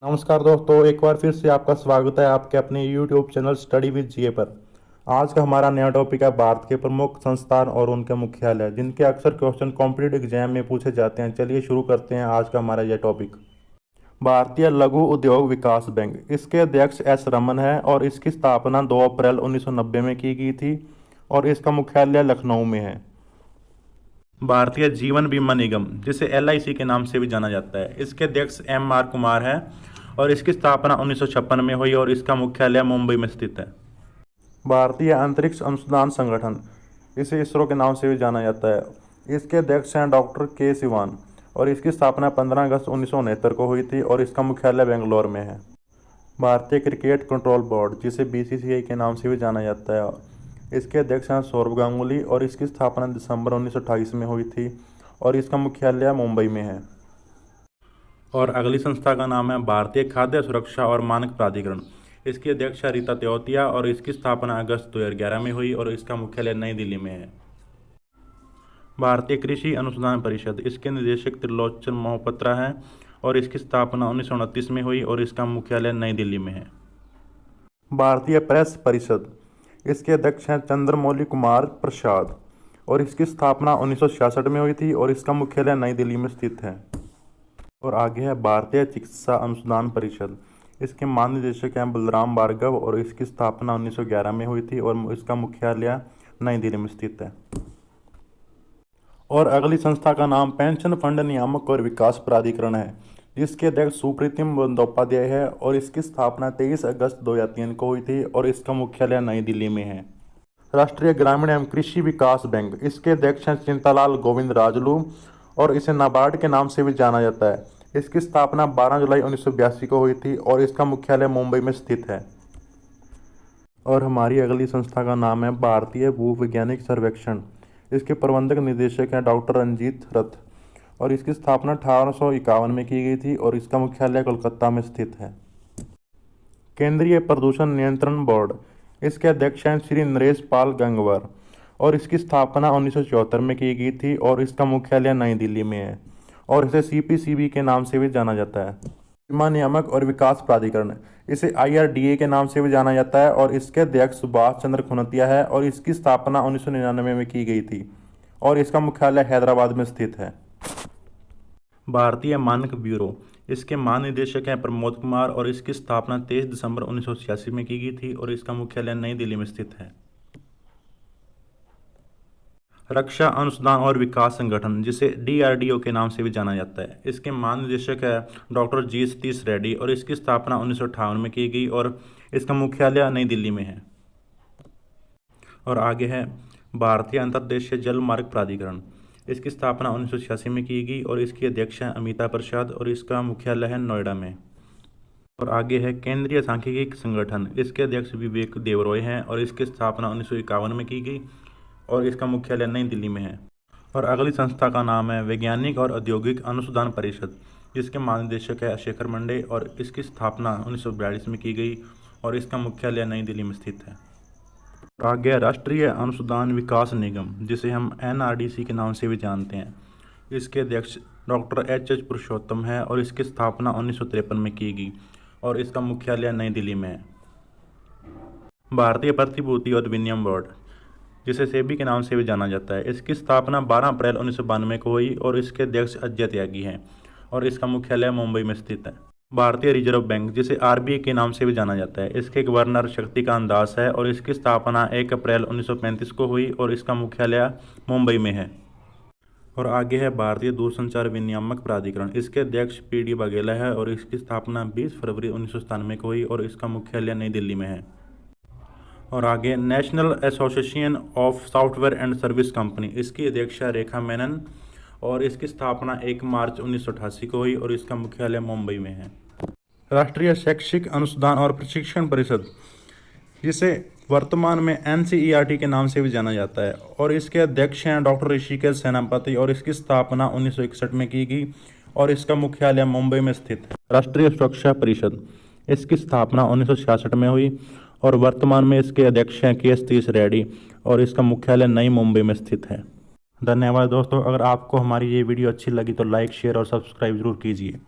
नमस्कार दोस्तों, एक बार फिर से आपका स्वागत है आपके अपने YouTube चैनल स्टडी विद जीए पर। आज का हमारा नया टॉपिक है भारत के प्रमुख संस्थान और उनके मुख्यालय जिनके अक्सर क्वेश्चन कॉम्पिटिटिव एग्जाम में पूछे जाते हैं। चलिए शुरू करते हैं आज का हमारा यह टॉपिक। भारतीय लघु उद्योग विकास बैंक, इसके अध्यक्ष एस रमन है और इसकी स्थापना 2 अप्रैल 1990 में की गई थी और इसका मुख्यालय लखनऊ में है। भारतीय जीवन बीमा निगम, जिसे LIC के नाम से भी जाना जाता है, इसके अध्यक्ष MR कुमार है और इसकी स्थापना 1956 में हुई और इसका मुख्यालय मुंबई में स्थित है। भारतीय अंतरिक्ष अनुसंधान संगठन, इसे इसरो के नाम से भी जाना जाता है, इसके अध्यक्ष हैं डॉक्टर के सिवान और इसकी स्थापना 15 अगस्त 1969 को हुई थी और इसका मुख्यालय बेंगलोर में है। भारतीय क्रिकेट कंट्रोल बोर्ड, जिसे BCCI के नाम से भी जाना जाता है, इसके अध्यक्ष हैं सौरभ गांगुली और इसकी स्थापना दिसंबर 1928 में हुई थी और इसका मुख्यालय मुंबई में है। और अगली संस्था का नाम है भारतीय खाद्य सुरक्षा और मानक प्राधिकरण। इसकी अध्यक्ष रीता तेवतिया और इसकी स्थापना अगस्त 2011 में हुई और इसका मुख्यालय नई दिल्ली में है। भारतीय कृषि अनुसंधान परिषद, इसके निदेशक त्रिलोचन मोहपत्रा हैं और इसकी स्थापना 1929 में हुई और इसका मुख्यालय नई दिल्ली में है। भारतीय प्रेस परिषद, इसके अध्यक्ष हैं चंद्रमौली कुमार प्रसाद और इसकी स्थापना 1966 में हुई थी और इसका मुख्यालय नई दिल्ली में स्थित है। और आगे है भारतीय चिकित्सा अनुसंधान परिषद, इसके महानिदेशक हैं बलराम भार्गव और इसकी स्थापना 1911 में हुई थी और इसका मुख्यालय नई दिल्ली में स्थित है। और अगली संस्था का नाम पेंशन फंड नियामक और विकास प्राधिकरण है, जिसके अध्यक्ष सुप्रीतिम बंदोपाध्याय है और इसकी स्थापना 23 अगस्त 2003 को हुई थी और इसका मुख्यालय नई दिल्ली में है। राष्ट्रीय ग्रामीण एवं कृषि विकास बैंक, इसके अध्यक्ष हैं चिंतालाल गोविंद राजलू और इसे नाबार्ड के नाम से भी जाना जाता है। इसकी स्थापना 12 जुलाई 1982 को हुई थी और इसका मुख्यालय मुंबई में स्थित है। और हमारी अगली संस्था का नाम है भारतीय भूवैज्ञानिक सर्वेक्षण, इसके प्रबंधक निदेशक हैं डॉक्टर रंजीत रथ और इसकी स्थापना 1851 में की गई थी और इसका मुख्यालय कोलकाता में स्थित है। केंद्रीय प्रदूषण नियंत्रण बोर्ड, इसके अध्यक्ष हैं श्री नरेश पाल गंगवार और इसकी स्थापना 1974 में की गई थी और इसका मुख्यालय नई दिल्ली में है और इसे CPCB के नाम से भी जाना जाता है। बीमा नियामक और विकास प्राधिकरण, इसे IRDA के नाम से भी जाना जाता है और इसके अध्यक्ष सुभाष चंद्र खुनतिया है और इसकी स्थापना 1999 में की गई थी और इसका मुख्यालय हैदराबाद में स्थित है। भारतीय मानक ब्यूरो, इसके महानिदेशक हैं प्रमोद कुमार और इसकी स्थापना 23 दिसंबर 1986 में की गई थी और इसका मुख्यालय नई दिल्ली में स्थित है। रक्षा अनुसंधान और विकास संगठन, जिसे DRDO के नाम से भी जाना जाता है, इसके महानिदेशक है डॉक्टर G सतीश रेड्डी और इसकी स्थापना 1958 में की गई और इसका मुख्यालय नई दिल्ली में है। और आगे है भारतीय अंतर्देशीय जल मार्ग प्राधिकरण, इसकी स्थापना 1986 में की गई और इसके अध्यक्ष हैं अमिता प्रसाद और इसका मुख्यालय है नोएडा में। और आगे है केंद्रीय सांख्यिकी संगठन, इसके अध्यक्ष विवेक देवरॉय हैं और इसकी स्थापना 1951 में की गई और इसका मुख्यालय नई दिल्ली में है। और अगली संस्था का नाम है वैज्ञानिक और औद्योगिक अनुसंधान परिषद, जिसके महानिदेशक है शेखर मंडे और इसकी स्थापना 1942 में की गई और इसका मुख्यालय नई दिल्ली में स्थित है। आगे राष्ट्रीय अनुसंधान विकास निगम, जिसे हम NRDC के नाम से भी जानते हैं, इसके अध्यक्ष डॉक्टर H पुरुषोत्तम है और इसकी स्थापना 1953 में की गई और इसका मुख्यालय नई दिल्ली में है। भारतीय प्रतिभूति और विनिमय बोर्ड, जिसे SEBI के नाम से भी जाना जाता है, इसकी स्थापना 12 अप्रैल 1992 को हुई और इसके अध्यक्ष अजय त्यागी हैं और इसका मुख्यालय मुंबई में स्थित है। भारतीय रिजर्व बैंक, जिसे RBI के नाम से भी जाना जाता है, इसके गवर्नर शक्तिकांत दास है और इसकी स्थापना 1 अप्रैल 1935 को हुई और इसका मुख्यालय मुंबई में है। और आगे है भारतीय दूरसंचार विनियामक प्राधिकरण, इसके अध्यक्ष PD वाघेला है और इसकी स्थापना 20 फरवरी 1997 को हुई और इसका मुख्यालय नई दिल्ली में है। और आगे national association of software and service company, इसकी अध्यक्षा रेखा मेनन और इसकी स्थापना 1 मार्च 1988 को हुई और इसका मुख्यालय मुंबई में है। राष्ट्रीय शैक्षिक अनुसंधान और प्रशिक्षण परिषद, जिसे वर्तमान में NCERT के नाम से भी जाना जाता है और इसके अध्यक्ष हैं डॉक्टर ऋषिकेश सेनापति और इसकी स्थापना 1961 में की गई और इसका मुख्यालय मुंबई में स्थित है। राष्ट्रीय सुरक्षा परिषद, इसकी स्थापना 1966 में हुई और वर्तमान में इसके अध्यक्ष हैं K सतीश रेड्डी और इसका मुख्यालय नई मुंबई में स्थित है। धन्यवाद दोस्तों। अगर आपको हमारी ये वीडियो अच्छी लगी तो लाइक, शेयर और सब्सक्राइब जरूर कीजिए।